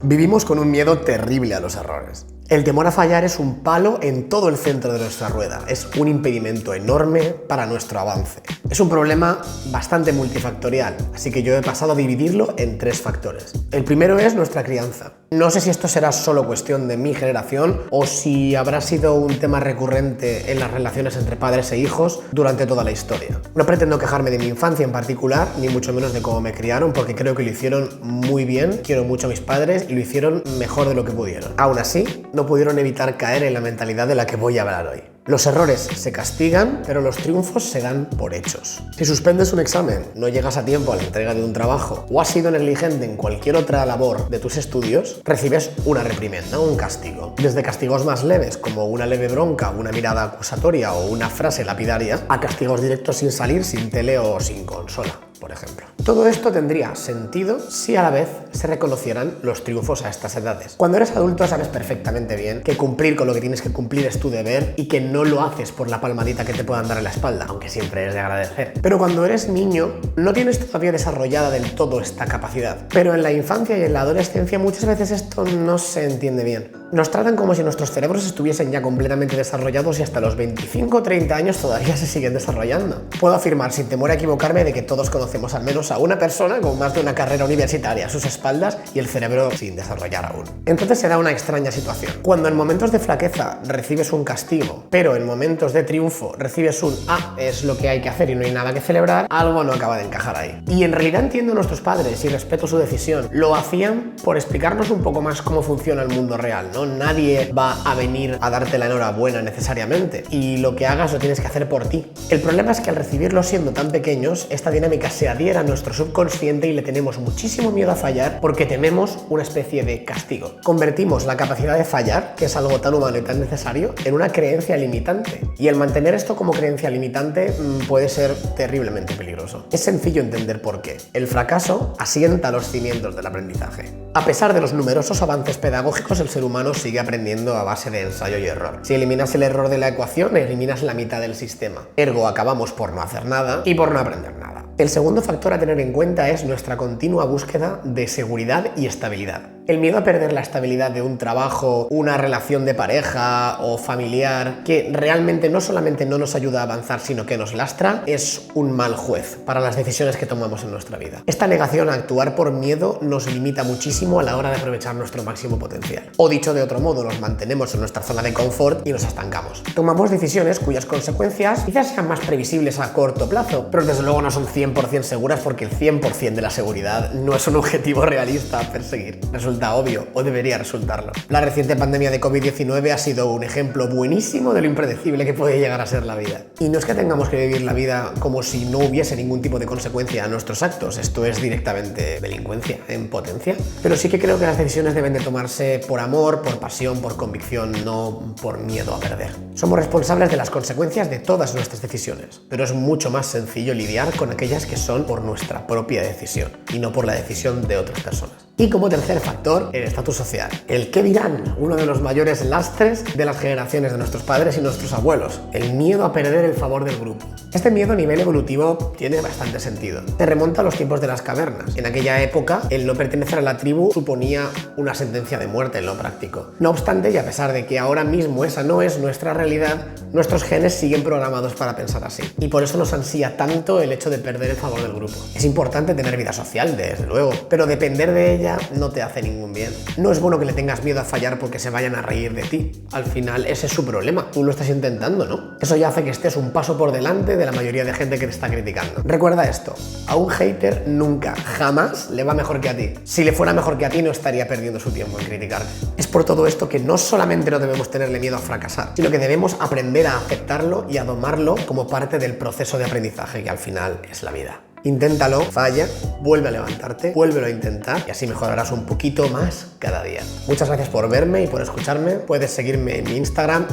Vivimos con un miedo terrible a los errores. El temor a fallar es un palo en todo el centro de nuestra rueda, es un impedimento enorme para nuestro avance. Es un problema bastante multifactorial, así que yo he pasado a dividirlo en 3 factores. El primero es nuestra crianza. No sé si esto será solo cuestión de mi generación o si habrá sido un tema recurrente en las relaciones entre padres e hijos durante toda la historia. No pretendo quejarme de mi infancia en particular, ni mucho menos de cómo me criaron, porque creo que lo hicieron muy bien, quiero mucho a mis padres y lo hicieron mejor de lo que pudieron. Aún así, no pudieron evitar caer en la mentalidad de la que voy a hablar hoy. Los errores se castigan, pero los triunfos se dan por hechos. Si suspendes un examen, no llegas a tiempo a la entrega de un trabajo o has sido negligente en cualquier otra labor de tus estudios, recibes una reprimenda, un castigo. Desde castigos más leves, como una leve bronca, una mirada acusatoria o una frase lapidaria, a castigos directos sin salir, sin tele o sin consola, por ejemplo. Todo esto tendría sentido si a la vez se reconocieran los triunfos a estas edades. Cuando eres adulto sabes perfectamente bien que cumplir con lo que tienes que cumplir es tu deber y que no lo haces por la palmadita que te puedan dar en la espalda, aunque siempre es de agradecer. Pero cuando eres niño no tienes todavía desarrollada del todo esta capacidad. Pero en la infancia y en la adolescencia muchas veces esto no se entiende bien. Nos tratan como si nuestros cerebros estuviesen ya completamente desarrollados y hasta los 25 o 30 años todavía se siguen desarrollando. Puedo afirmar sin temor a equivocarme de que todos conocemos al menos a una persona con más de una carrera universitaria a sus espaldas y el cerebro sin desarrollar aún. Entonces se da una extraña situación. Cuando en momentos de flaqueza recibes un castigo, pero en momentos de triunfo recibes un es lo que hay que hacer y no hay nada que celebrar, algo no acaba de encajar ahí. Y en realidad entiendo a nuestros padres y respeto su decisión. Lo hacían por explicarnos un poco más cómo funciona el mundo real, ¿no? Nadie va a venir a darte la enhorabuena necesariamente y lo que hagas lo tienes que hacer por ti. El problema es que al recibirlo siendo tan pequeños, esta dinámica se adhiera a nuestro subconsciente y le tenemos muchísimo miedo a fallar porque tememos una especie de castigo. Convertimos la capacidad de fallar, que es algo tan humano y tan necesario, en una creencia limitante. Y el mantener esto como creencia limitante puede ser terriblemente peligroso. Es sencillo entender por qué. El fracaso asienta los cimientos del aprendizaje. A pesar de los numerosos avances pedagógicos, el ser humano sigue aprendiendo a base de ensayo y error. Si eliminas el error de la ecuación, eliminas la mitad del sistema. Ergo, acabamos por no hacer nada y por no aprender nada. El segundo factor a tener en cuenta es nuestra continua búsqueda de seguridad y estabilidad. El miedo a perder la estabilidad de un trabajo, una relación de pareja o familiar que realmente no solamente no nos ayuda a avanzar, sino que nos lastra, es un mal juez para las decisiones que tomamos en nuestra vida. Esta negación a actuar por miedo nos limita muchísimo a la hora de aprovechar nuestro máximo potencial. O dicho de otro modo, nos mantenemos en nuestra zona de confort y nos estancamos. Tomamos decisiones cuyas consecuencias quizás sean más previsibles a corto plazo, pero desde luego no son 100% seguras porque el 100% de la seguridad no es un objetivo realista a perseguir. Resulta obvio, o debería resultarlo. La reciente pandemia de COVID-19 ha sido un ejemplo buenísimo de lo impredecible que puede llegar a ser la vida. Y no es que tengamos que vivir la vida como si no hubiese ningún tipo de consecuencia a nuestros actos, esto es directamente delincuencia en potencia. Pero sí que creo que las decisiones deben de tomarse por amor, por pasión, por convicción, no por miedo a perder. Somos responsables de las consecuencias de todas nuestras decisiones, pero es mucho más sencillo lidiar con aquellas que son por nuestra propia decisión y no por la decisión de otras personas. Y como tercer factor, el estatus social. El qué dirán, uno de los mayores lastres de las generaciones de nuestros padres y nuestros abuelos. El miedo a perder el favor del grupo. Este miedo a nivel evolutivo tiene bastante sentido. Se remonta a los tiempos de las cavernas. En aquella época, el no pertenecer a la tribu suponía una sentencia de muerte en lo práctico. No obstante, y a pesar de que ahora mismo esa no es nuestra realidad, nuestros genes siguen programados para pensar así. Y por eso nos ansía tanto el hecho de perder el favor del grupo. Es importante tener vida social, desde luego, pero depender de ella no te hace ningún bien. No es bueno que le tengas miedo a fallar porque se vayan a reír de ti. Al final ese es su problema, tú lo estás intentando, ¿no? Eso ya hace que estés un paso por delante de la mayoría de gente que te está criticando. Recuerda esto, a un hater nunca, jamás le va mejor que a ti. Si le fuera mejor que a ti no estaría perdiendo su tiempo en criticarte. Es por todo esto que no solamente no debemos tenerle miedo a fracasar, sino que debemos aprender a aceptarlo y a domarlo como parte del proceso de aprendizaje que al final es la vida. Inténtalo, falla, vuelve a levantarte, vuélvelo a intentar y así mejorarás un poquito más cada día. Muchas gracias por verme y por escucharme. Puedes seguirme en mi Instagram,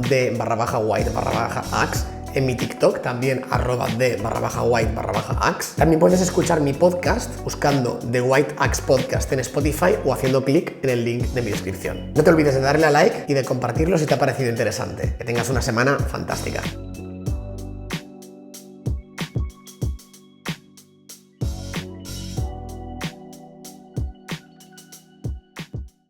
@d_white_ax, en mi TikTok también @d_white_ax. También puedes escuchar mi podcast buscando The White Axe Podcast en Spotify o haciendo clic en el link de mi descripción. No te olvides de darle a like y de compartirlo si te ha parecido interesante. Que tengas una semana fantástica.